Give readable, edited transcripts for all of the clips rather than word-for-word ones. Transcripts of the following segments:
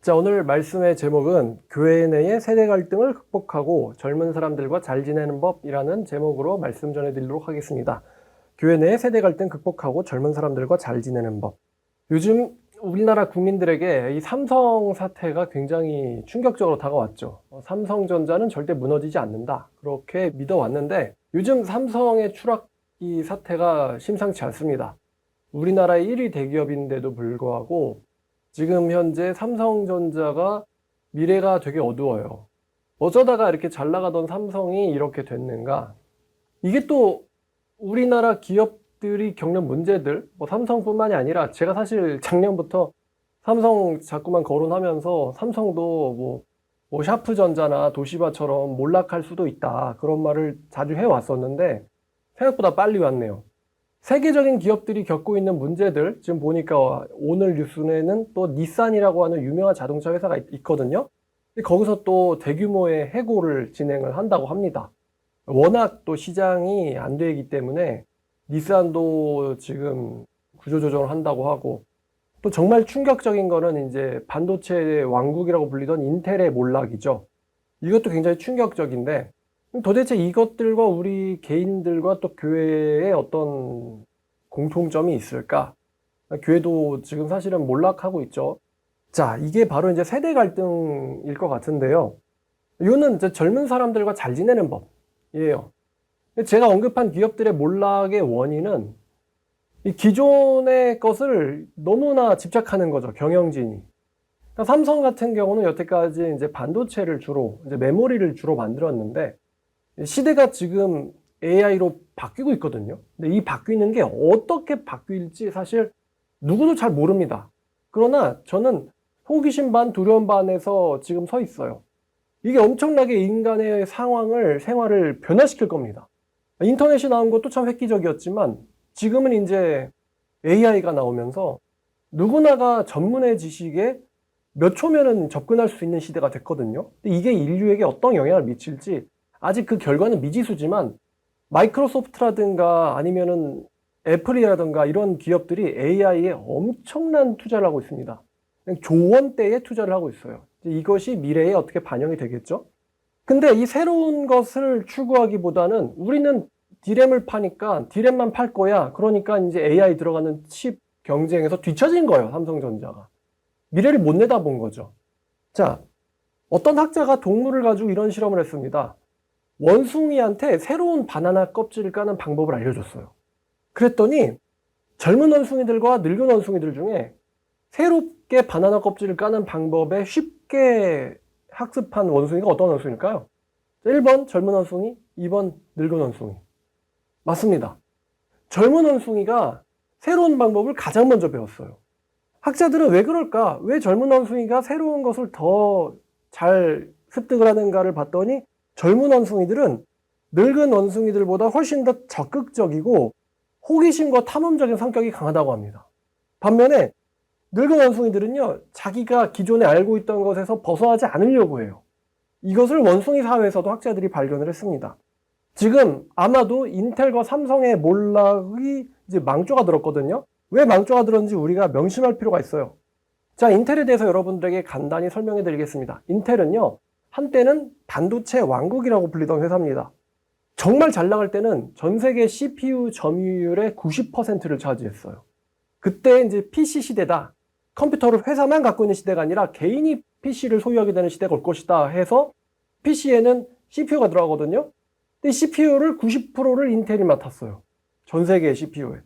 자, 오늘 말씀의 제목은 교회 내의 세대 갈등을 극복하고 젊은 사람들과 잘 지내는 법이라는 제목으로 말씀 전해드리도록 하겠습니다. 교회 내의 세대 갈등 극복하고 젊은 사람들과 잘 지내는 법. 요즘 우리나라 국민들에게 이 삼성 사태가 굉장히 충격적으로 다가왔죠. 삼성전자는 절대 무너지지 않는다, 그렇게 믿어왔는데 요즘 삼성의 추락이 사태가 심상치 않습니다. 우리나라의 1위 대기업인데도 불구하고 지금 현재 삼성전자가 미래가 되게 어두워요. 어쩌다가 이렇게 잘 나가던 삼성이 이렇게 됐는가? 이게 또 우리나라 기업들이 겪는 문제들, 삼성뿐만이 아니라 제가 사실 작년부터 삼성 자꾸만 거론하면서 삼성도 샤프전자나 도시바처럼 몰락할 수도 있다, 그런 말을 자주 해왔었는데 생각보다 빨리 왔네요. 세계적인 기업들이 겪고 있는 문제들, 지금 보니까 오늘 뉴스에는 또 닛산이라고 하는 유명한 자동차 회사가 있거든요. 거기서 또 대규모의 해고를 진행을 한다고 합니다. 워낙 또 시장이 안 되기 때문에 닛산도 지금 구조조정을 한다고 하고, 또 정말 충격적인 거는 이제 반도체 왕국이라고 불리던 인텔의 몰락이죠. 이것도 굉장히 충격적인데, 도대체 이것들과 우리 개인들과 또 교회에 어떤 공통점이 있을까? 교회도 지금 사실은 몰락하고 있죠. 자, 이게 바로 이제 세대 갈등일 것 같은데요. 이거는 이제 젊은 사람들과 잘 지내는 법이에요. 제가 언급한 기업들의 몰락의 원인은 이 기존의 것을 너무나 집착하는 거죠, 경영진이. 그러니까 삼성 같은 경우는 여태까지 이제 반도체를 주로, 이제 메모리를 주로 만들었는데, 시대가 지금 AI로 바뀌고 있거든요. 근데 이 바뀌는 게 어떻게 바뀔지 사실 누구도 잘 모릅니다. 그러나 저는 호기심 반 두려움 반에서 지금 서 있어요. 이게 엄청나게 인간의 생활을 변화시킬 겁니다. 인터넷이 나온 것도 참 획기적이었지만 지금은 이제 AI가 나오면서 누구나가 전문의 지식에 몇 초면은 접근할 수 있는 시대가 됐거든요. 근데 이게 인류에게 어떤 영향을 미칠지 아직 그 결과는 미지수지만, 마이크로소프트라든가 아니면은 애플이라든가 이런 기업들이 AI에 엄청난 투자를 하고 있습니다. 조원대의 투자를 하고 있어요. 이것이 미래에 어떻게 반영이 되겠죠? 근데 이 새로운 것을 추구하기보다는 우리는 디램을 파니까 디램만 팔 거야. 그러니까 이제 AI 들어가는 칩 경쟁에서 뒤처진 거예요, 삼성전자가. 미래를 못 내다본 거죠. 자, 어떤 학자가 동물을 가지고 이런 실험을 했습니다. 원숭이한테 새로운 바나나 껍질을 까는 방법을 알려줬어요. 그랬더니 젊은 원숭이들과 늙은 원숭이들 중에 새롭게 바나나 껍질을 까는 방법에 쉽게 학습한 원숭이가 어떤 원숭이일까요? 1번 젊은 원숭이, 2번 늙은 원숭이. 맞습니다. 젊은 원숭이가 새로운 방법을 가장 먼저 배웠어요. 학자들은 왜 그럴까? 왜 젊은 원숭이가 새로운 것을 더 잘 습득을 하는가를 봤더니 젊은 원숭이들은 늙은 원숭이들보다 훨씬 더 적극적이고 호기심과 탐험적인 성격이 강하다고 합니다. 반면에 늙은 원숭이들은요, 자기가 기존에 알고 있던 것에서 벗어나지 않으려고 해요. 이것을 원숭이 사회에서도 학자들이 발견을 했습니다. 지금 아마도 인텔과 삼성의 몰락이 이제 망조가 들었거든요. 왜 망조가 들었는지 우리가 명심할 필요가 있어요. 자, 인텔에 대해서 여러분들에게 간단히 설명해 드리겠습니다. 인텔은요, 한때는 반도체 왕국이라고 불리던 회사입니다. 정말 잘 나갈 때는 전 세계 CPU 점유율의 90%를 차지했어요. 그때 이제 PC 시대다, 컴퓨터를 회사만 갖고 있는 시대가 아니라 개인이 PC를 소유하게 되는 시대가 올 것이다 해서 PC에는 CPU가 들어가거든요. 근데 CPU를 90%를 인텔이 맡았어요, 전 세계의 CPU에.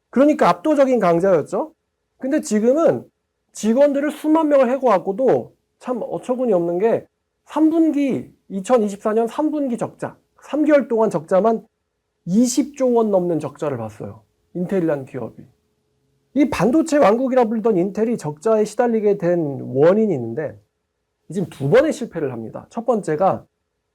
그러니까 압도적인 강자였죠. 근데 지금은 직원들을 수만 명을 해고하고도 참 어처구니 없는 게 2024년 3분기 적자, 3개월 동안 적자만 20조 원 넘는 적자를 봤어요, 인텔이라는 기업이. 이 반도체 왕국이라 불리던 인텔이 적자에 시달리게 된 원인이 있는데 지금 두 번의 실패를 합니다. 첫 번째가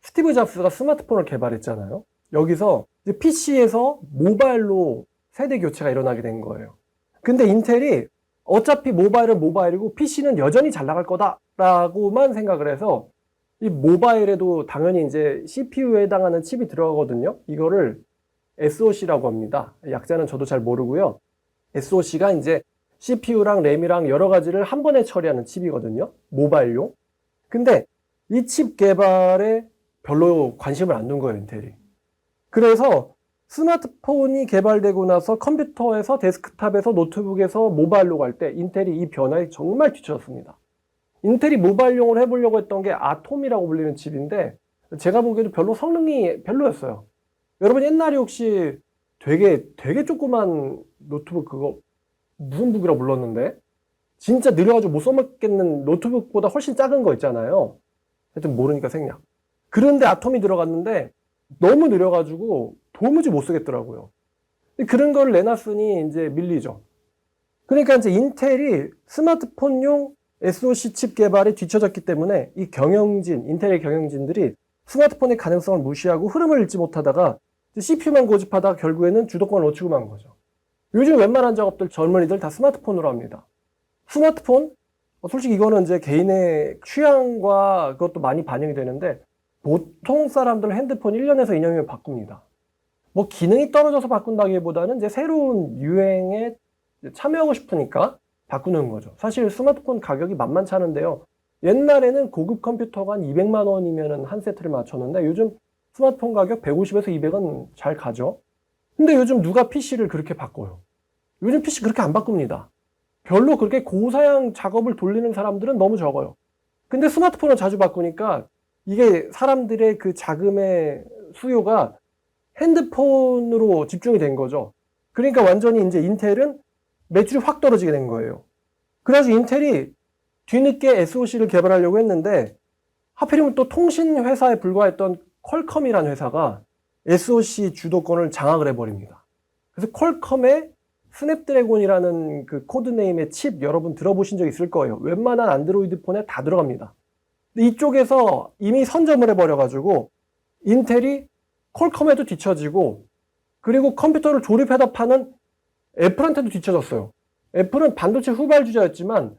스티브 잡스가 스마트폰을 개발했잖아요. 여기서 PC에서 모바일로 세대 교체가 일어나게 된 거예요. 근데 인텔이 어차피 모바일은 모바일이고 PC는 여전히 잘 나갈 거다라고만 생각을 해서 이 모바일에도 당연히 이제 CPU에 해당하는 칩이 들어가거든요. 이거를 SoC라고 합니다. 약자는 저도 잘 모르고요. SoC가 이제 CPU랑 램이랑 여러 가지를 한 번에 처리하는 칩이거든요. 모바일용. 근데 이 칩 개발에 별로 관심을 안 둔 거예요, 인텔이. 그래서 스마트폰이 개발되고 나서 컴퓨터에서 데스크탑에서 노트북에서 모바일로 갈 때 인텔이 이 변화에 정말 뒤처졌습니다. 인텔이 모바일용을 해보려고 했던 게 아톰이라고 불리는 칩인데 제가 보기에도 별로 성능이 별로였어요. 여러분 옛날에 혹시 되게 조그만 노트북 그거 무슨 북이라고 불렀는데 진짜 느려가지고 못 써먹겠는 노트북보다 훨씬 작은 거 있잖아요. 하여튼 모르니까 생략. 그런데 아톰이 들어갔는데 너무 느려가지고 도무지 못 쓰겠더라고요. 그런 거를 내놨으니 이제 밀리죠. 그러니까 이제 인텔이 스마트폰용 SoC 칩 개발에 뒤처졌기 때문에 이 인텔의 경영진들이 스마트폰의 가능성을 무시하고 흐름을 읽지 못하다가 CPU만 고집하다가 결국에는 주도권을 놓치고 만 거죠. 요즘 웬만한 작업들 젊은이들 다 스마트폰으로 합니다. 스마트폰? 솔직히 이거는 이제 개인의 취향과 그것도 많이 반영이 되는데 보통 사람들 핸드폰 1년에서 2년이면 바꿉니다. 뭐 기능이 떨어져서 바꾼다기보다는 이제 새로운 유행에 참여하고 싶으니까 바꾸는 거죠. 사실 스마트폰 가격이 만만치 않은데요. 옛날에는 고급 컴퓨터가 한 200만 원이면 한 세트를 맞췄는데 요즘 스마트폰 가격 150에서 200은 잘 가죠. 근데 요즘 누가 PC를 그렇게 바꿔요? 요즘 PC 그렇게 안 바꿉니다. 별로 그렇게 고사양 작업을 돌리는 사람들은 너무 적어요. 근데 스마트폰을 자주 바꾸니까 이게 사람들의 그 자금의 수요가 핸드폰으로 집중이 된 거죠. 그러니까 완전히 이제 인텔은 매출이 확 떨어지게 된 거예요. 그래서 인텔이 뒤늦게 SoC를 개발하려고 했는데 하필이면 또 통신 회사에 불과했던 퀄컴이라는 회사가 SoC 주도권을 장악을 해버립니다. 그래서 퀄컴의 스냅드래곤이라는 그 코드네임의 칩 여러분 들어보신 적 있을 거예요. 웬만한 안드로이드 폰에 다 들어갑니다. 근데 이쪽에서 이미 선점을 해버려가지고 인텔이 퀄컴에도 뒤처지고 그리고 컴퓨터를 조립해다 파는 애플한테도 뒤처졌어요. 애플은 반도체 후발주자였지만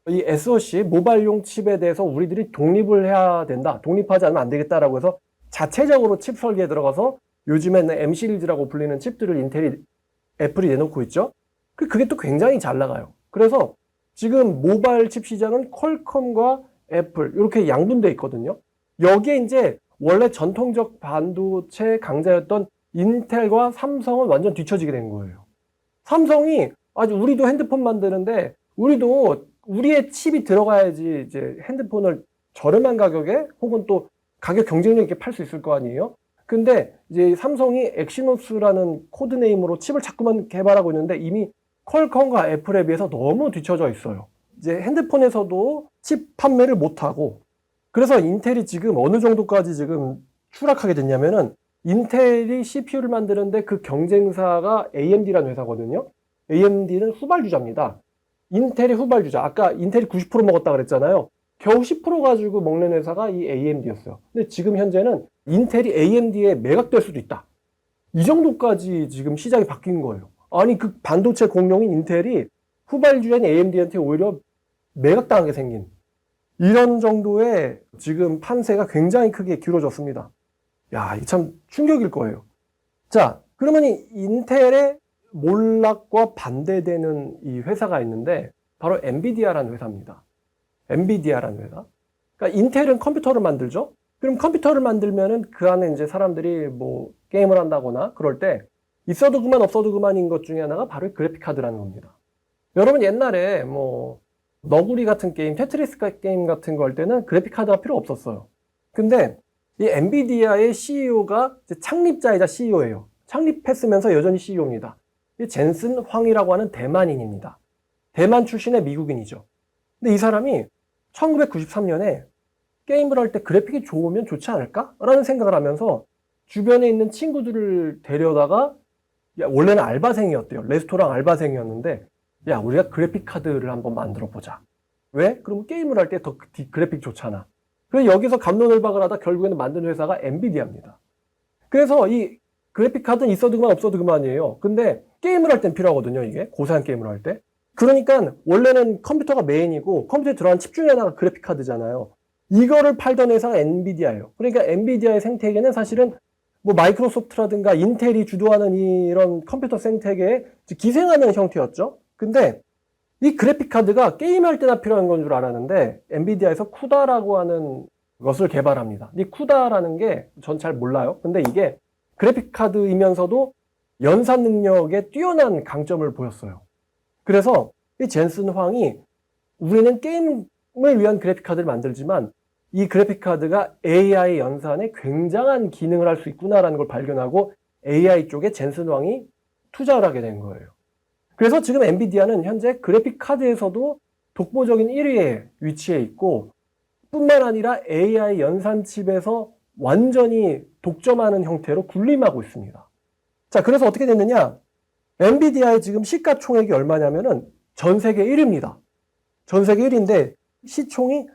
이 SoC 모바일용 칩에 대해서 우리들이 독립을 해야 된다. 독립하지 않으면 안 되겠다라고 해서 자체적으로 칩 설계에 들어가서 요즘에는 M 시리즈라고 불리는 칩들을 애플이 내놓고 있죠. 그게 또 굉장히 잘 나가요. 그래서 지금 모바일 칩 시장은 퀄컴과 애플 이렇게 양분돼 있거든요. 여기에 이제 원래 전통적 반도체 강자였던 인텔과 삼성은 완전 뒤처지게 된 거예요. 삼성이 우리도 핸드폰 만드는데 우리도 우리의 칩이 들어가야지 이제 핸드폰을 저렴한 가격에 혹은 또 가격 경쟁력 있게 팔 수 있을 거 아니에요. 근데 이제 삼성이 엑시노스라는 코드네임으로 칩을 자꾸만 개발하고 있는데 이미 퀄컴과 애플에 비해서 너무 뒤처져 있어요. 이제 핸드폰에서도 칩 판매를 못하고 그래서 인텔이 지금 어느 정도까지 지금 추락하게 됐냐면은 인텔이 CPU를 만드는데 그 경쟁사가 AMD라는 회사거든요. AMD는 후발주자입니다. 인텔이 후발주자. 아까 인텔이 90% 먹었다 그랬잖아요. 겨우 10% 가지고 먹는 회사가 이 AMD였어요. 근데 지금 현재는 인텔이 AMD에 매각될 수도 있다. 이 정도까지 지금 시장이 바뀐 거예요. 아니 그 반도체 공룡인 인텔이 후발주자인 AMD한테 오히려 매각당하게 생긴 이런 정도의 지금 판세가 굉장히 크게 기울어졌습니다. 야, 이게 참 충격일 거예요. 자, 그러면 이 인텔의 몰락과 반대되는 이 회사가 있는데 바로 엔비디아라는 회사입니다. 엔비디아라는 회사. 그러니까 인텔은 컴퓨터를 만들죠. 그럼 컴퓨터를 만들면은 그 안에 이제 사람들이 뭐 게임을 한다거나 그럴 때 있어도 그만 없어도 그만인 것 중에 하나가 바로 그래픽 카드라는 겁니다. 여러분 옛날에 뭐 너구리 같은 게임, 테트리스 게임 같은 거 할 때는 그래픽 카드가 필요 없었어요. 근데 이 엔비디아의 CEO가 창립자이자 CEO예요. 창립했으면서 여전히 CEO입니다. 이 젠슨 황이라고 하는 대만인입니다. 대만 출신의 미국인이죠. 근데 이 사람이 1993년에 게임을 할 때 그래픽이 좋으면 좋지 않을까? 라는 생각을 하면서 주변에 있는 친구들을 데려다가 원래는 알바생이었대요. 레스토랑 알바생이었는데 우리가 그래픽 카드를 한번 만들어 보자. 왜? 그럼 게임을 할 때 더 그래픽 좋잖아. 그래서 여기서 갑론을박을 하다 결국에는 만든 회사가 엔비디아입니다. 그래서 이 그래픽 카드는 있어도 그만 없어도 그만이에요. 근데 게임을 할 땐 필요하거든요. 이게 고사양 게임을 할 때. 그러니까 원래는 컴퓨터가 메인이고 컴퓨터에 들어간 칩 중에 하나가 그래픽 카드잖아요. 이거를 팔던 회사가 엔비디아예요. 그러니까 엔비디아의 생태계는 사실은 뭐 마이크로소프트라든가 인텔이 주도하는 이런 컴퓨터 생태계에 기생하는 형태였죠. 근데 이 그래픽카드가 게임할 때나 필요한 건 줄 알았는데 엔비디아에서 쿠다라고 하는 것을 개발합니다. 이 쿠다라는 게 전 잘 몰라요. 근데 이게 그래픽카드이면서도 연산 능력에 뛰어난 강점을 보였어요. 그래서 이 젠슨 황이 우리는 게임을 위한 그래픽카드를 만들지만 이 그래픽카드가 AI 연산에 굉장한 기능을 할 수 있구나라는 걸 발견하고 AI 쪽에 젠슨 황이 투자를 하게 된 거예요. 그래서 지금 엔비디아는 현재 그래픽카드에서도 독보적인 1위에 위치해 있고 뿐만 아니라 AI 연산 칩에서 완전히 독점하는 형태로 군림하고 있습니다. 자, 그래서 어떻게 됐느냐? 엔비디아의 지금 시가총액이 얼마냐면은 전 세계 1위입니다. 전 세계 1위인데 시총이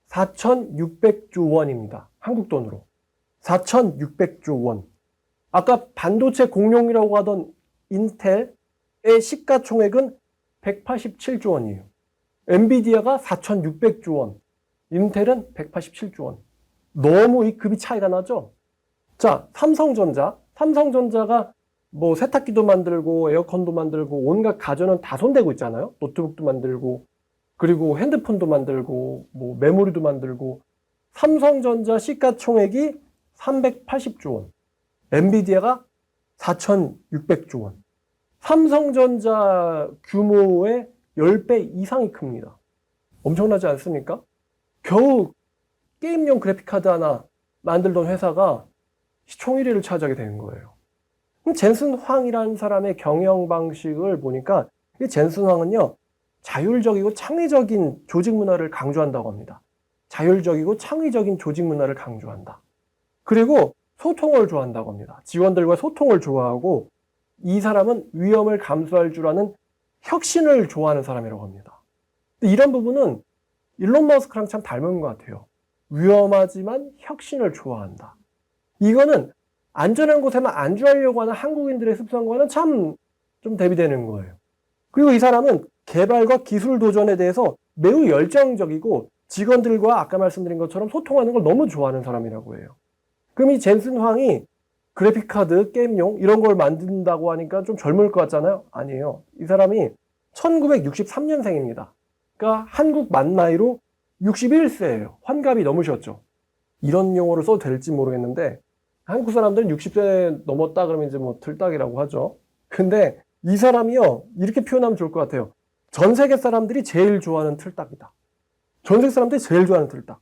4,600조 원입니다. 한국 돈으로. 4,600조 원. 아까 반도체 공룡이라고 하던 인텔의 시가총액은 187조 원이에요. 엔비디아가 4,600조 원. 인텔은 187조 원. 너무 이 급이 차이가 나죠? 자, 삼성전자가 뭐 세탁기도 만들고 에어컨도 만들고 온갖 가전은 다 손대고 있잖아요. 노트북도 만들고 그리고 핸드폰도 만들고 뭐 메모리도 만들고 삼성전자 시가총액이 380조 원. 엔비디아가 4,600조 원. 삼성전자 규모의 10배 이상이 큽니다. 엄청나지 않습니까? 겨우 게임용 그래픽카드 하나 만들던 회사가 시총 1위를 차지하게 된 거예요. 젠슨 황이라는 사람의 경영 방식을 보니까 이 젠슨 황은요, 자율적이고 창의적인 조직 문화를 강조한다고 합니다. 자율적이고 창의적인 조직 문화를 강조한다. 그리고 소통을 좋아한다고 합니다. 직원들과 소통을 좋아하고 이 사람은 위험을 감수할 줄 아는 혁신을 좋아하는 사람이라고 합니다. 근데 이런 부분은 일론 머스크랑 참 닮은 것 같아요. 위험하지만 혁신을 좋아한다. 이거는 안전한 곳에만 안주하려고 하는 한국인들의 습성과는 참 좀 대비되는 거예요. 그리고 이 사람은 개발과 기술 도전에 대해서 매우 열정적이고 직원들과 아까 말씀드린 것처럼 소통하는 걸 너무 좋아하는 사람이라고 해요. 그럼 이 젠슨 황이 그래픽카드, 게임용 이런 걸 만든다고 하니까 좀 젊을 것 같잖아요? 아니에요. 이 사람이 1963년생입니다. 그러니까 한국 만 나이로 61세예요. 환갑이 넘으셨죠. 이런 용어를 써도 될지 모르겠는데 한국 사람들은 60세 넘었다 그러면 이제 뭐 틀딱이라고 하죠. 근데 이 사람이요, 이렇게 표현하면 좋을 것 같아요. 전 세계 사람들이 제일 좋아하는 틀딱이다. 전 세계 사람들이 제일 좋아하는 틀딱.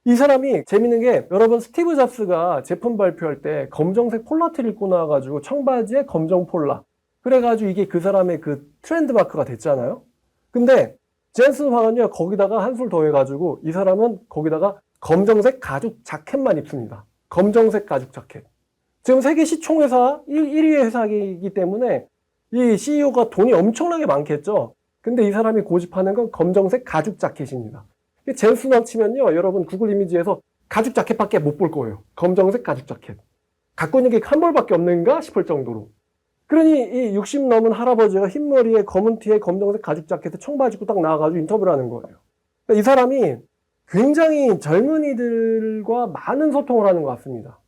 이 사람이 재밌는 게 여러분 스티브 잡스가 제품 발표할 때 검정색 폴라티를 입고 나와가지고 청바지에 검정 폴라. 그래가지고 이게 그 사람의 그 트렌드 마크가 됐잖아요. 근데 젠슨 황은요, 거기다가 한술 더 해가지고 이 사람은 거기다가 검정색 가죽 자켓만 입습니다. 검정색 가죽 자켓. 지금 세계 시총회사 1위 회사이기 때문에 이 CEO가 돈이 엄청나게 많겠죠. 근데 이 사람이 고집하는 건 검정색 가죽 자켓입니다. 젠슨 황 치면요, 여러분 구글 이미지에서 가죽 자켓밖에 못 볼 거예요. 검정색 가죽 자켓. 갖고 있는 게 한 벌밖에 없는가 싶을 정도로. 그러니 이 60 넘은 할아버지가 흰머리에 검은 티에 검정색 가죽 자켓에 청바지 입고 딱 나와가지고 인터뷰를 하는 거예요. 그러니까 이 사람이 굉장히 젊은이들과 많은 소통을 하는 것 같습니다.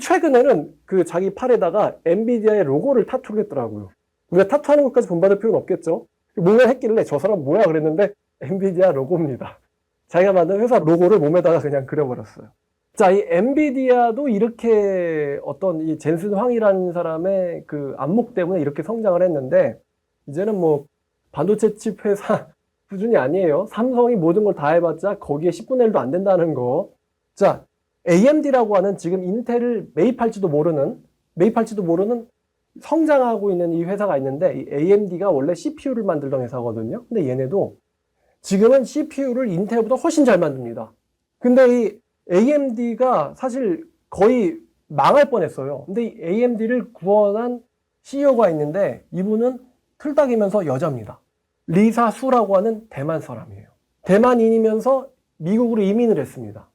최근에는 그 자기 팔에다가 엔비디아의 로고를 타투를 했더라고요. 우리가 타투하는 것까지 본받을 필요는 없겠죠. 뭔가 했길래 저 사람 뭐야 그랬는데 엔비디아 로고입니다. 자기가 만든 회사 로고를 몸에다가 그냥 그려버렸어요. 자, 이 엔비디아도 이렇게 어떤 이 젠슨 황이라는 사람의 그 안목 때문에 이렇게 성장을 했는데 이제는 뭐 반도체 칩 회사 수준이 아니에요. 삼성이 모든 걸 다 해봤자 거기에 10분의 1도 안 된다는 거. 자, AMD라고 하는 지금 인텔을 매입할지도 모르는 성장하고 있는 이 회사가 있는데 이 AMD가 원래 CPU를 만들던 회사거든요. 근데 얘네도 지금은 CPU를 인텔보다 훨씬 잘 만듭니다. 근데 이 AMD가 사실 거의 망할 뻔했어요. 근데 이 AMD를 구원한 CEO가 있는데 이분은 틀딱이면서 여자입니다. 리사 수라고 하는 대만 사람이에요. 대만인이면서 미국으로 이민을 했습니다.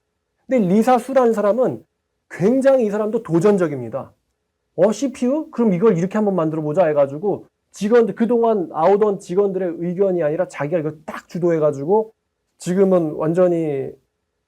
근데 리사 수라는 사람은 굉장히 이 사람도 도전적입니다. CPU? 그럼 이걸 이렇게 한번 만들어보자 해가지고 직원들, 그동안 나오던 직원들의 의견이 아니라 자기가 이걸 딱 주도해가지고 지금은 완전히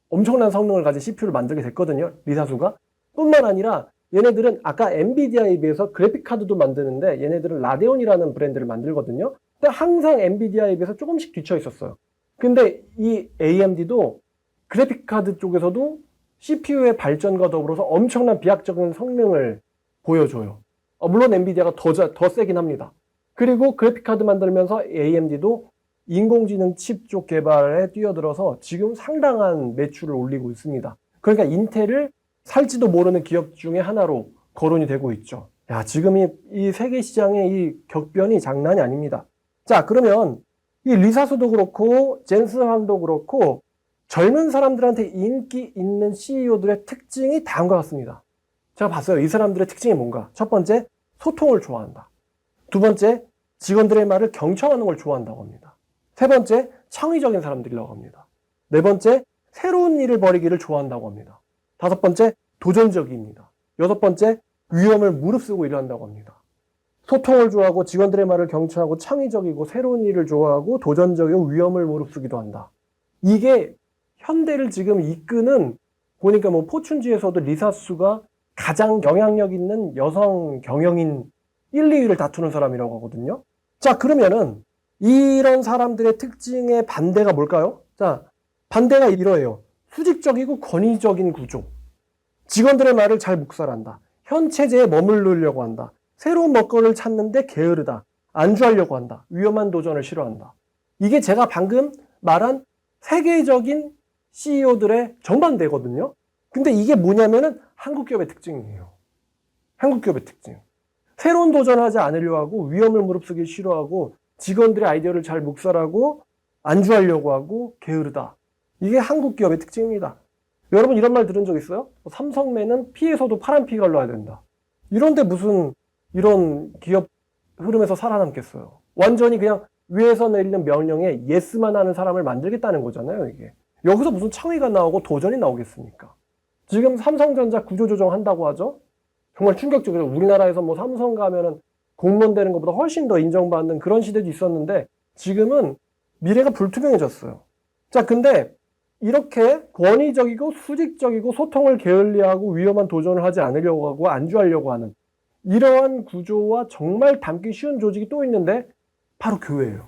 엄청난 성능을 가진 CPU를 만들게 됐거든요. 리사수가. 뿐만 아니라 얘네들은 아까 엔비디아에 비해서 그래픽카드도 만드는데 얘네들은 라데온이라는 브랜드를 만들거든요. 근데 항상 엔비디아에 비해서 조금씩 뒤쳐 있었어요. 근데 이 AMD도 그래픽카드 쪽에서도 CPU의 발전과 더불어서 엄청난 비약적인 성능을 보여줘요. 물론 엔비디아가 더 세긴 합니다. 그리고 그래픽카드 만들면서 AMD도 인공지능 칩 쪽 개발에 뛰어들어서 지금 상당한 매출을 올리고 있습니다. 그러니까 인텔을 살지도 모르는 기업 중에 하나로 거론이 되고 있죠. 야, 지금 이 세계 시장의 이 격변이 장난이 아닙니다. 자, 그러면 이 리사수도 그렇고 젠슨 황도 그렇고 젊은 사람들한테 인기 있는 CEO들의 특징이 다음과 같습니다. 제가 봤어요. 이 사람들의 특징이 뭔가. 첫 번째, 소통을 좋아한다. 두 번째, 직원들의 말을 경청하는 걸 좋아한다고 합니다. 세 번째, 창의적인 사람들이라고 합니다. 네 번째, 새로운 일을 벌이기를 좋아한다고 합니다. 다섯 번째, 도전적입니다. 여섯 번째, 위험을 무릅쓰고 일한다고 합니다. 소통을 좋아하고 직원들의 말을 경청하고 창의적이고 새로운 일을 좋아하고 도전적이고 위험을 무릅쓰기도 한다. 이게 현대를 지금 이끄는, 보니까 뭐 포춘지에서도 리사수가 가장 영향력 있는 여성 경영인 1, 2위를 다투는 사람이라고 하거든요. 자, 그러면은 이런 사람들의 특징의 반대가 뭘까요? 자, 반대가 이러해요. 수직적이고 권위적인 구조. 직원들의 말을 잘 묵살한다. 현 체제에 머무르려고 한다. 새로운 먹거리를 찾는데 게으르다. 안주하려고 한다. 위험한 도전을 싫어한다. 이게 제가 방금 말한 세계적인 CEO들의 정반대거든요. 근데 이게 뭐냐면은 한국 기업의 특징이에요. 한국 기업의 특징. 새로운 도전을 하지 않으려고 하고 위험을 무릅쓰기 싫어하고 직원들의 아이디어를 잘 묵살하고 안주하려고 하고 게으르다. 이게 한국 기업의 특징입니다. 여러분 이런 말 들은 적 있어요? 삼성매는 피에서도 파란 피 갈라야 된다. 이런데 무슨 이런 기업 흐름에서 살아남겠어요. 완전히 그냥 위에서 내리는 명령에 예스만 하는 사람을 만들겠다는 거잖아요, 이게. 여기서 무슨 창의가 나오고 도전이 나오겠습니까? 지금 삼성전자 구조조정 한다고 하죠? 정말 충격적이죠. 우리나라에서 뭐 삼성 가면은 공무원 되는 것보다 훨씬 더 인정받는 그런 시대도 있었는데 지금은 미래가 불투명해졌어요. 자, 근데 이렇게 권위적이고 수직적이고 소통을 게을리하고 위험한 도전을 하지 않으려고 하고 안주하려고 하는 이러한 구조와 정말 닮기 쉬운 조직이 또 있는데 바로 교회예요.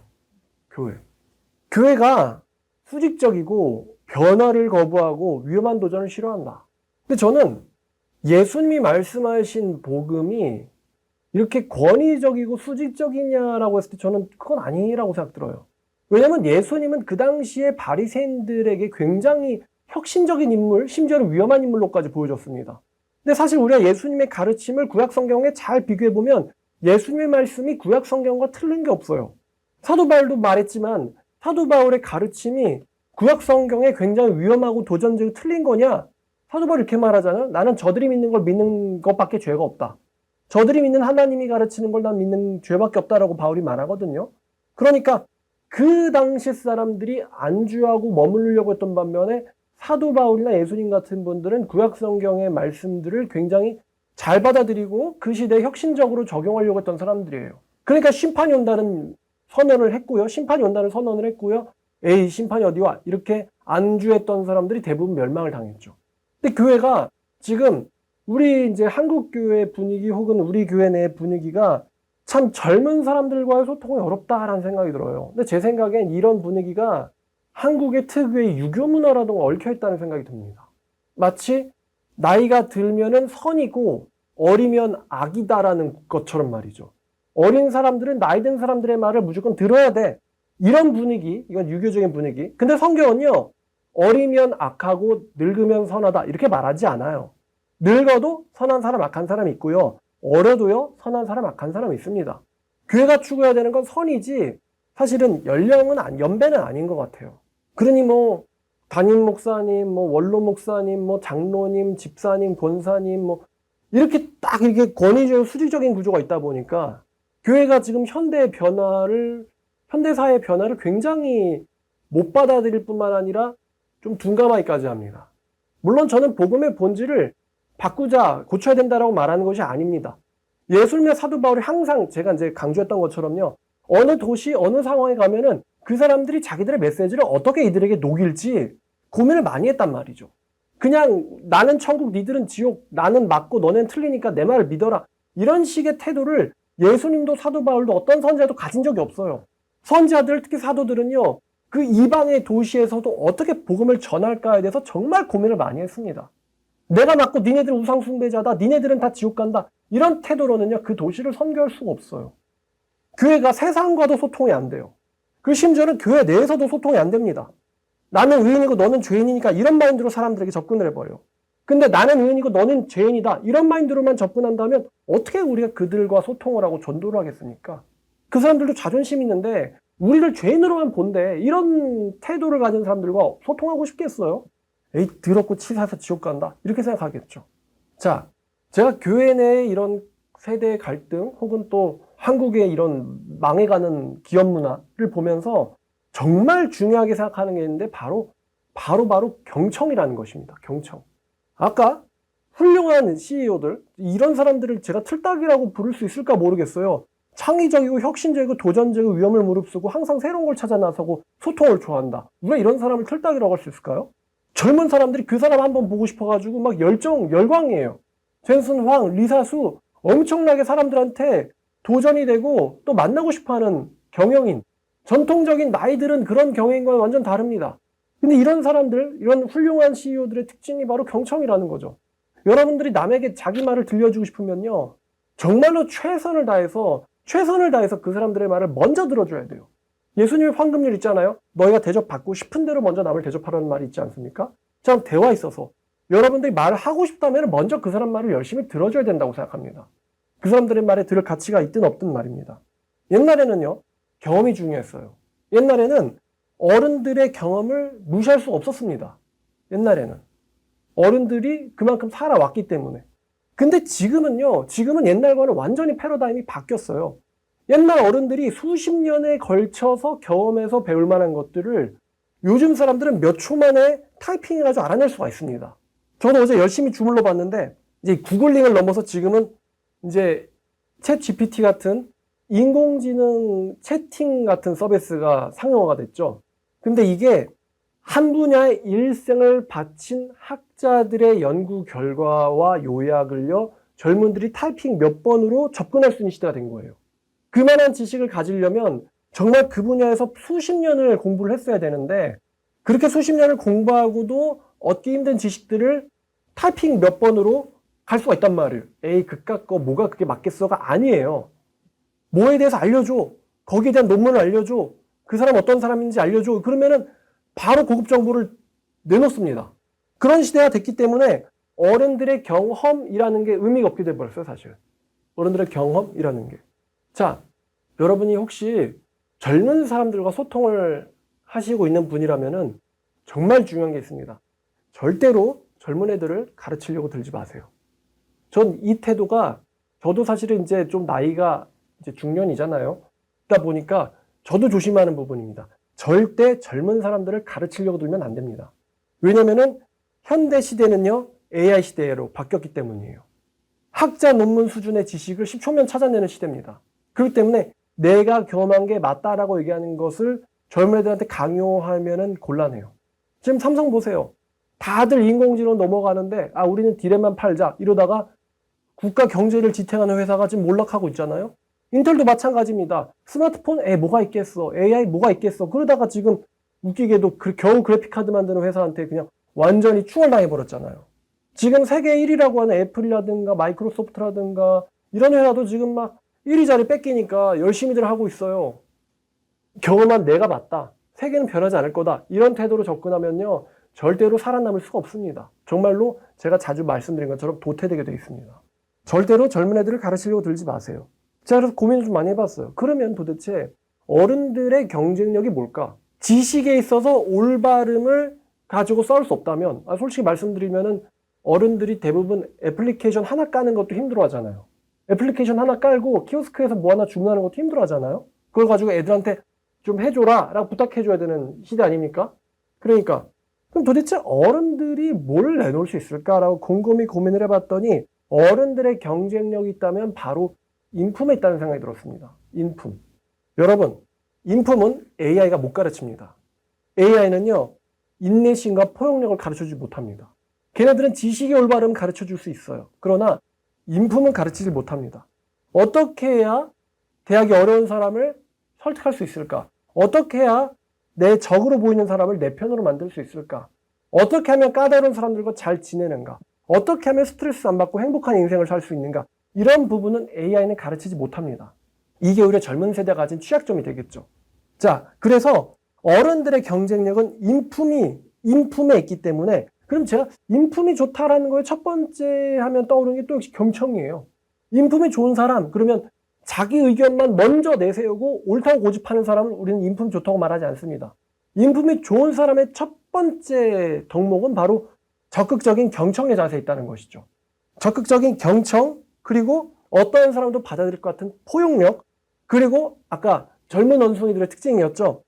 교회. 교회가 수직적이고 변화를 거부하고 위험한 도전을 싫어한다. 근데 저는 예수님이 말씀하신 복음이 이렇게 권위적이고 수직적이냐라고 했을 때 저는 그건 아니라고 생각 들어요. 왜냐하면 예수님은 그 당시에 바리새인들에게 굉장히 혁신적인 인물, 심지어는 위험한 인물로까지 보여줬습니다. 근데 사실 우리가 예수님의 가르침을 구약 성경에 잘 비교해 보면 예수님의 말씀이 구약 성경과 틀린 게 없어요. 사도 바울도 말했지만 사도 바울의 가르침이 구약 성경에 굉장히 위험하고 도전적이고 틀린 거냐? 사도 바울이 이렇게 말하잖아요. 나는 저들이 믿는 걸 믿는 것밖에 죄가 없다. 저들이 믿는 하나님이 가르치는 걸 난 믿는 죄밖에 없다라고 바울이 말하거든요. 그러니까 그 당시 사람들이 안주하고 머무르려고 했던 반면에 사도 바울이나 예수님 같은 분들은 구약 성경의 말씀들을 굉장히 잘 받아들이고 그 시대에 혁신적으로 적용하려고 했던 사람들이에요. 그러니까 심판이 온다는 선언을 했고요. 심판이 온다는 선언을 했고요. 에이, 심판이 어디 와? 이렇게 안주했던 사람들이 대부분 멸망을 당했죠. 근데 교회가 지금 우리 이제 한국 교회 분위기 혹은 우리 교회 내 분위기가 참 젊은 사람들과의 소통이 어렵다라는 생각이 들어요. 근데 제 생각엔 이런 분위기가 한국의 특유의 유교 문화라도 얽혀있다는 생각이 듭니다. 마치 나이가 들면은 선이고 어리면 악이다라는 것처럼 말이죠. 어린 사람들은 나이 든 사람들의 말을 무조건 들어야 돼. 이런 분위기, 이건 유교적인 분위기. 근데 성경은요, 어리면 악하고 늙으면 선하다 이렇게 말하지 않아요. 늙어도 선한 사람, 악한 사람이 있고요. 어려도요, 선한 사람, 악한 사람이 있습니다. 교회가 추구해야 되는 건 선이지 사실은 연배는 아닌 것 같아요. 그러니 뭐 담임 목사님, 뭐 원로 목사님, 뭐 장로님, 집사님, 권사님 뭐 이렇게 딱 이게 권위적이고 수직적인 구조가 있다 보니까 교회가 지금 현대 사회의 변화를 굉장히 못 받아들일 뿐만 아니라 좀 둔감하기까지 합니다. 물론 저는 복음의 본질을 바꾸자, 고쳐야 된다라고 말하는 것이 아닙니다. 예수님의 사도 바울이 항상 제가 이제 강조했던 것처럼요. 어느 도시, 어느 상황에 가면은 그 사람들이 자기들의 메시지를 어떻게 이들에게 녹일지 고민을 많이 했단 말이죠. 그냥 나는 천국, 니들은 지옥, 나는 맞고 너넨 틀리니까 내 말을 믿어라. 이런 식의 태도를 예수님도 사도 바울도 어떤 선지자도 가진 적이 없어요. 선지자들, 특히 사도들은요, 그 이방의 도시에서도 어떻게 복음을 전할까에 대해서 정말 고민을 많이 했습니다. 내가 맞고 니네들 우상 숭배자다, 니네들은 다 지옥 간다. 이런 태도로는요, 그 도시를 선교할 수가 없어요. 교회가 세상과도 소통이 안 돼요. 그 심지어는 교회 내에서도 소통이 안 됩니다. 나는 의인이고 너는 죄인이니까 이런 마인드로 사람들에게 접근을 해버려요. 근데 나는 의인이고 너는 죄인이다. 이런 마인드로만 접근한다면 어떻게 우리가 그들과 소통을 하고 전도를 하겠습니까? 그 사람들도 자존심이 있는데 우리를 죄인으로만 본대. 이런 태도를 가진 사람들과 소통하고 싶겠어요? 에이, 더럽고 치사해서 지옥 간다. 이렇게 생각하겠죠. 자, 제가 교회 내에 이런 세대 갈등 혹은 또 한국의 이런 망해가는 기업 문화를 보면서 정말 중요하게 생각하는 게 있는데 바로 경청이라는 것입니다. 경청. 아까 훌륭한 CEO들, 이런 사람들을 제가 틀딱이라고 부를 수 있을까 모르겠어요. 창의적이고 혁신적이고 도전적이고 위험을 무릅쓰고 항상 새로운 걸 찾아 나서고 소통을 좋아한다. 왜 이런 사람을 틀딱이라고 할 수 있을까요? 젊은 사람들이 그 사람 한번 보고 싶어가지고 막 열광이에요. 젠슨 황, 리사수 엄청나게 사람들한테 도전이 되고 또 만나고 싶어하는 경영인. 전통적인 나이들은 그런 경영인과는 완전 다릅니다. 근데 이런 사람들, 이런 훌륭한 CEO들의 특징이 바로 경청이라는 거죠. 여러분들이 남에게 자기 말을 들려주고 싶으면요, 정말로 최선을 다해서 그 사람들의 말을 먼저 들어줘야 돼요. 예수님의 황금률 있잖아요. 너희가 대접받고 싶은 대로 먼저 남을 대접하라는 말이 있지 않습니까? 참 대화 있어서 여러분들이 말을 하고 싶다면 먼저 그 사람 말을 열심히 들어줘야 된다고 생각합니다. 그 사람들의 말에 들을 가치가 있든 없든 말입니다. 옛날에는요, 경험이 중요했어요. 옛날에는 어른들의 경험을 무시할 수 없었습니다. 옛날에는 어른들이 그만큼 살아왔기 때문에. 근데 지금은 옛날과는 완전히 패러다임이 바뀌었어요. 옛날 어른들이 수십 년에 걸쳐서 경험해서 배울 만한 것들을 요즘 사람들은 몇 초 만에 타이핑해가지고 알아낼 수가 있습니다. 저도 어제 열심히 주물러 봤는데 이제 구글링을 넘어서 지금은 이제 챗 GPT 같은 인공지능 채팅 같은 서비스가 상용화가 됐죠. 근데 이게 한 분야의 일생을 바친 학자들의 연구 결과와 요약을요, 젊은들이 타이핑 몇 번으로 접근할 수 있는 시대가 된 거예요. 그만한 지식을 가지려면 정말 그 분야에서 수십 년을 공부를 했어야 되는데 그렇게 수십 년을 공부하고도 얻기 힘든 지식들을 타이핑 몇 번으로 갈 수가 있단 말이에요. 에이, 그깟 거 뭐가 그게 맞겠어가 아니에요. 뭐에 대해서 알려줘. 거기에 대한 논문을 알려줘. 그 사람 어떤 사람인지 알려줘. 그러면은 바로 고급 정보를 내놓습니다. 그런 시대가 됐기 때문에 어른들의 경험이라는 게 의미가 없게 돼버렸어요, 사실. 어른들의 경험이라는 게. 자, 여러분이 혹시 젊은 사람들과 소통을 하시고 있는 분이라면은 정말 중요한 게 있습니다. 절대로 젊은 애들을 가르치려고 들지 마세요. 전 이 태도가, 저도 사실은 이제 좀 나이가 이제 중년이잖아요. 그러다 보니까 저도 조심하는 부분입니다. 절대 젊은 사람들을 가르치려고 들면 안 됩니다. 왜냐면은 현대 시대는요, AI 시대로 바뀌었기 때문이에요. 학자 논문 수준의 지식을 10초면 찾아내는 시대입니다. 그렇기 때문에 내가 경험한 게 맞다라고 얘기하는 것을 젊은 애들한테 강요하면은 곤란해요. 지금 삼성 보세요. 다들 인공지능 넘어가는데, 우리는 디램만 팔자. 이러다가 국가 경제를 지탱하는 회사가 지금 몰락하고 있잖아요. 인텔도 마찬가지입니다. 스마트폰, 뭐가 있겠어. AI 뭐가 있겠어. 그러다가 지금 웃기게도 겨우 그래픽카드 만드는 회사한테 그냥 완전히 추월당해버렸잖아요. 지금 세계 1위라고 하는 애플이라든가 마이크로소프트라든가 이런 회사도 지금 막 1위 자리 뺏기니까 열심히들 하고 있어요. 경험한 내가 맞다. 세계는 변하지 않을 거다. 이런 태도로 접근하면요, 절대로 살아남을 수가 없습니다. 정말로 제가 자주 말씀드린 것처럼 도태되게 되어 있습니다. 절대로 젊은 애들을 가르치려고 들지 마세요. 제가 그래서 고민을 좀 많이 해봤어요. 그러면 도대체 어른들의 경쟁력이 뭘까? 지식에 있어서 올바름을 가지고 싸울 수 없다면, 솔직히 말씀드리면은 어른들이 대부분 애플리케이션 하나 까는 것도 힘들어 하잖아요. 애플리케이션 하나 깔고 키오스크에서 뭐 하나 주문하는 것도 힘들어 하잖아요. 그걸 가지고 애들한테 좀 해줘라 라고 부탁해줘야 되는 시대 아닙니까? 그러니까 그럼 도대체 어른들이 뭘 내놓을 수 있을까라고 곰곰이 고민을 해봤더니 어른들의 경쟁력이 있다면 바로 인품에 있다는 생각이 들었습니다. 인품. 여러분, 인품은 AI가 못 가르칩니다. AI는요, 인내심과 포용력을 가르쳐주지 못합니다. 걔네들은 지식의 올바름을 가르쳐 줄 수 있어요. 그러나 인품은 가르치지 못합니다. 어떻게 해야 대학이 어려운 사람을 설득할 수 있을까? 어떻게 해야 내 적으로 보이는 사람을 내 편으로 만들 수 있을까? 어떻게 하면 까다로운 사람들과 잘 지내는가? 어떻게 하면 스트레스 안 받고 행복한 인생을 살 수 있는가? 이런 부분은 AI는 가르치지 못합니다. 이게 오히려 젊은 세대가 가진 취약점이 되겠죠. 자, 그래서 어른들의 경쟁력은 인품에 있기 때문에, 그럼 제가 인품이 좋다라는 거에 첫 번째 하면 떠오르는 게 또 역시 경청이에요. 인품이 좋은 사람, 그러면 자기 의견만 먼저 내세우고 옳다고 고집하는 사람을 우리는 인품 좋다고 말하지 않습니다. 인품이 좋은 사람의 첫 번째 덕목은 바로 적극적인 경청의 자세에 있다는 것이죠. 적극적인 경청, 그리고 어떤 사람도 받아들일 것 같은 포용력, 그리고 아까 젊은 원숭이들의 특징이었죠.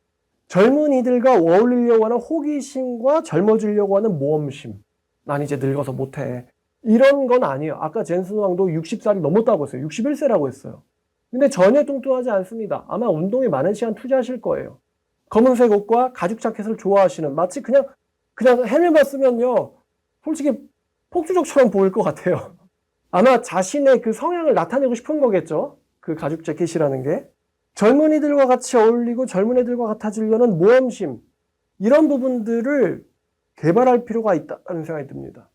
젊은이들과 어울리려고 하는 호기심과 젊어지려고 하는 모험심. 난 이제 늙어서 못해. 이런 건 아니에요. 아까 젠슨 왕도 60살이 넘었다고 했어요. 61세라고 했어요. 근데 전혀 뚱뚱하지 않습니다. 아마 운동에 많은 시간 투자하실 거예요. 검은색 옷과 가죽 자켓을 좋아하시는, 마치 그냥 헬멧만 쓰면요, 솔직히 폭주족처럼 보일 것 같아요. 아마 자신의 그 성향을 나타내고 싶은 거겠죠. 그 가죽 재킷이라는 게. 젊은이들과 같이 어울리고 젊은 애들과 같아지려는 모험심, 이런 부분들을 개발할 필요가 있다는 생각이 듭니다.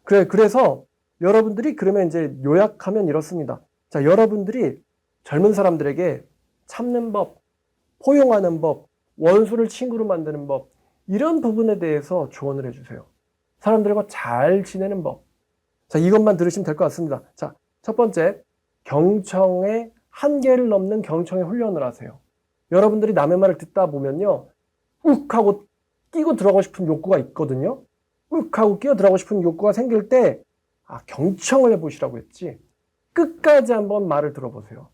그래서 여러분들이 그러면 이제 요약하면 이렇습니다. 자, 여러분들이 젊은 사람들에게 참는 법, 포용하는 법, 원수를 친구로 만드는 법, 이런 부분에 대해서 조언을 해주세요. 사람들과 잘 지내는 법. 자, 이것만 들으시면 될 것 같습니다. 자, 첫 번째, 경청의 한계를 넘는 경청의 훈련을 하세요. 여러분들이 남의 말을 듣다 보면요, 욱 하고 끼고 들어가고 싶은 욕구가 있거든요. 욱 하고 끼어 들어가고 싶은 욕구가 생길 때, 경청을 해보시라고 했지. 끝까지 한번 말을 들어보세요.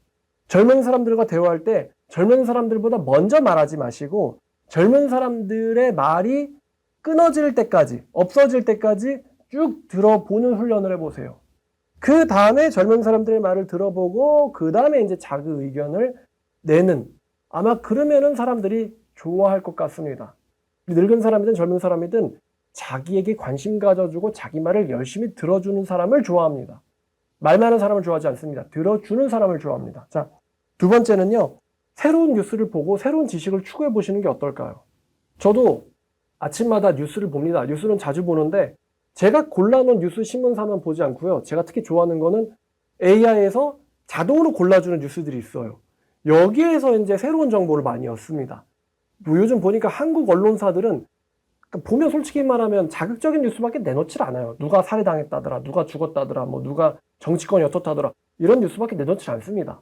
젊은 사람들과 대화할 때 젊은 사람들보다 먼저 말하지 마시고, 젊은 사람들의 말이 끊어질 때까지, 없어질 때까지 쭉 들어보는 훈련을 해보세요. 그 다음에 젊은 사람들의 말을 들어보고, 그 다음에 이제 자기 의견을 내는, 아마 그러면은 사람들이 좋아할 것 같습니다. 늙은 사람이든 젊은 사람이든 자기에게 관심 가져주고 자기 말을 열심히 들어주는 사람을 좋아합니다. 말 많은 사람을 좋아하지 않습니다. 들어주는 사람을 좋아합니다. 자, 두 번째는요, 새로운 뉴스를 보고 새로운 지식을 추구해 보시는 게 어떨까요? 저도 아침마다 뉴스를 봅니다. 뉴스는 자주 보는데, 제가 골라놓은 뉴스 신문사만 보지 않고요. 제가 특히 좋아하는 거는 AI에서 자동으로 골라주는 뉴스들이 있어요. 여기에서 이제 새로운 정보를 많이 얻습니다. 요즘 보니까 한국 언론사들은 보면 솔직히 말하면 자극적인 뉴스밖에 내놓질 않아요. 누가 살해당했다더라, 누가 죽었다더라, 뭐 누가 정치권이 어떻다더라, 이런 뉴스밖에 내놓질 않습니다.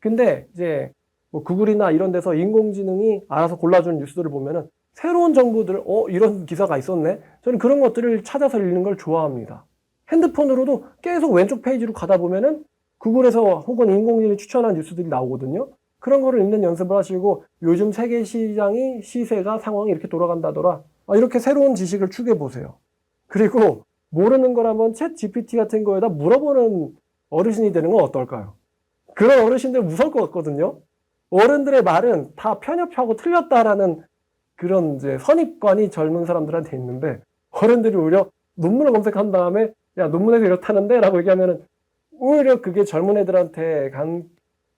근데 이제 뭐 구글이나 이런 데서 인공지능이 알아서 골라주는 뉴스들을 보면은 새로운 정보들, 이런 기사가 있었네? 저는 그런 것들을 찾아서 읽는 걸 좋아합니다. 핸드폰으로도 계속 왼쪽 페이지로 가다 보면은 구글에서 혹은 인공지능이 추천한 뉴스들이 나오거든요. 그런 거를 읽는 연습을 하시고, 요즘 세계 시장이 시세가 상황이 이렇게 돌아간다더라, 이렇게 새로운 지식을 추구해 보세요. 그리고 모르는 걸 한번 챗 GPT 같은 거에다 물어보는 어르신이 되는 건 어떨까요? 그런 어르신들 무서울 것 같거든요. 어른들의 말은 다 편협하고 틀렸다라는 그런 이제 선입관이 젊은 사람들한테 있는데, 어른들이 오히려 논문을 검색한 다음에 야, 논문에서 이렇다는데? 라고 얘기하면은 오히려 그게 젊은 애들한테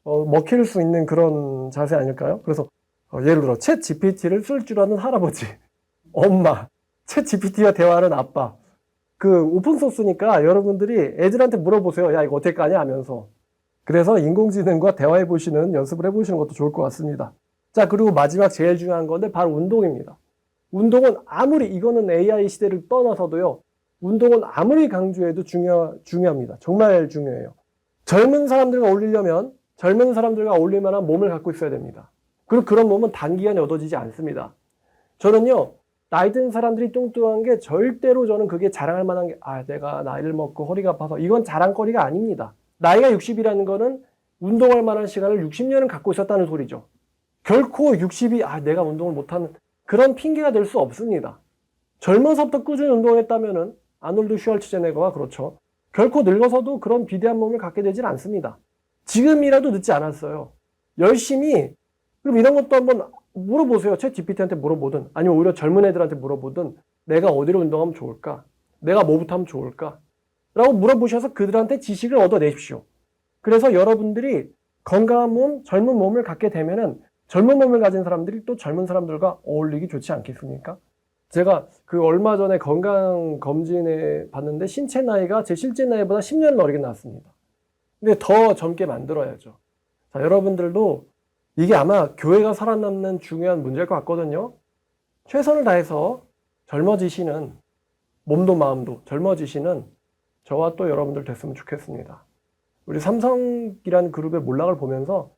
먹힐 수 있는 그런 자세 아닐까요? 그래서 예를 들어 챗 GPT를 쓸 줄 아는 할아버지, 엄마, 챗 GPT와 대화하는 아빠, 그 오픈소스니까 여러분들이 애들한테 물어보세요. 야, 이거 어떻게 까냐 하면서. 그래서 인공지능과 대화해보시는 연습을 해보시는 것도 좋을 것 같습니다. 자, 그리고 마지막 제일 중요한 건데 바로 운동입니다. 운동은 아무리, 이거는 AI 시대를 떠나서도요, 운동은 아무리 강조해도 중요합니다. 정말 중요해요. 젊은 사람들과 어울리려면 젊은 사람들과 어울릴 만한 몸을 갖고 있어야 됩니다. 그리고 그런 몸은 단기간에 얻어지지 않습니다. 저는요, 나이 든 사람들이 뚱뚱한 게 절대로 저는 그게 자랑할 만한 게, 내가 나이를 먹고 허리가 아파서, 이건 자랑거리가 아닙니다. 나이가 60이라는 거는 운동할 만한 시간을 60년은 갖고 있었다는 소리죠. 결코 60이 내가 운동을 못하는 그런 핑계가 될 수 없습니다. 젊어서부터 꾸준히 운동했다면은 아놀드 슈왈츠제네거가 그렇죠. 결코 늙어서도 그런 비대한 몸을 갖게 되질 않습니다. 지금이라도 늦지 않았어요. 열심히, 그럼 이런 것도 한번 물어보세요. 챗 GPT한테 물어보든, 아니면 오히려 젊은 애들한테 물어보든, 내가 어디로 운동하면 좋을까? 내가 뭐부터 하면 좋을까? 라고 물어보셔서 그들한테 지식을 얻어내십시오. 그래서 여러분들이 건강한 몸, 젊은 몸을 갖게 되면은 젊은 몸을 가진 사람들이 또 젊은 사람들과 어울리기 좋지 않겠습니까? 제가 그 얼마 전에 건강 검진에 봤는데 신체 나이가 제 실제 나이보다 10년 어리게 나왔습니다. 근데 더 젊게 만들어야죠. 자, 여러분들도 이게 아마 교회가 살아남는 중요한 문제일 것 같거든요. 최선을 다해서 젊어지시는 몸도 마음도 젊어지시는 저와 또 여러분들 됐으면 좋겠습니다. 우리 삼성이라는 그룹의 몰락을 보면서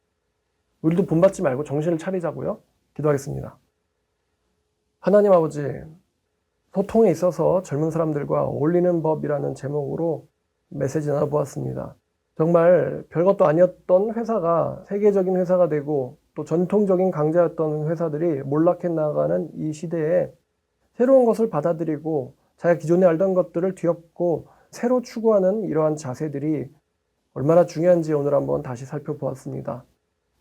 우리도 본받지 말고 정신을 차리자고요. 기도하겠습니다. 하나님 아버지, 소통에 있어서 젊은 사람들과 어울리는 법이라는 제목으로 메시지 나눠보았습니다. 정말 별것도 아니었던 회사가 세계적인 회사가 되고 또 전통적인 강자였던 회사들이 몰락해 나가는 이 시대에 새로운 것을 받아들이고 자기가 기존에 알던 것들을 뒤엎고 새로 추구하는 이러한 자세들이 얼마나 중요한지 오늘 한번 다시 살펴보았습니다.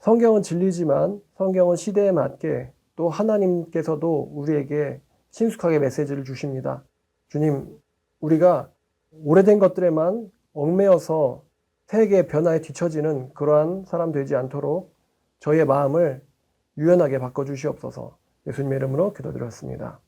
성경은 진리지만 성경은 시대에 맞게 또 하나님께서도 우리에게 친숙하게 메시지를 주십니다. 주님, 우리가 오래된 것들에만 얽매여서 세계의 변화에 뒤처지는 그러한 사람 되지 않도록 저희의 마음을 유연하게 바꿔주시옵소서. 예수님의 이름으로 기도드렸습니다.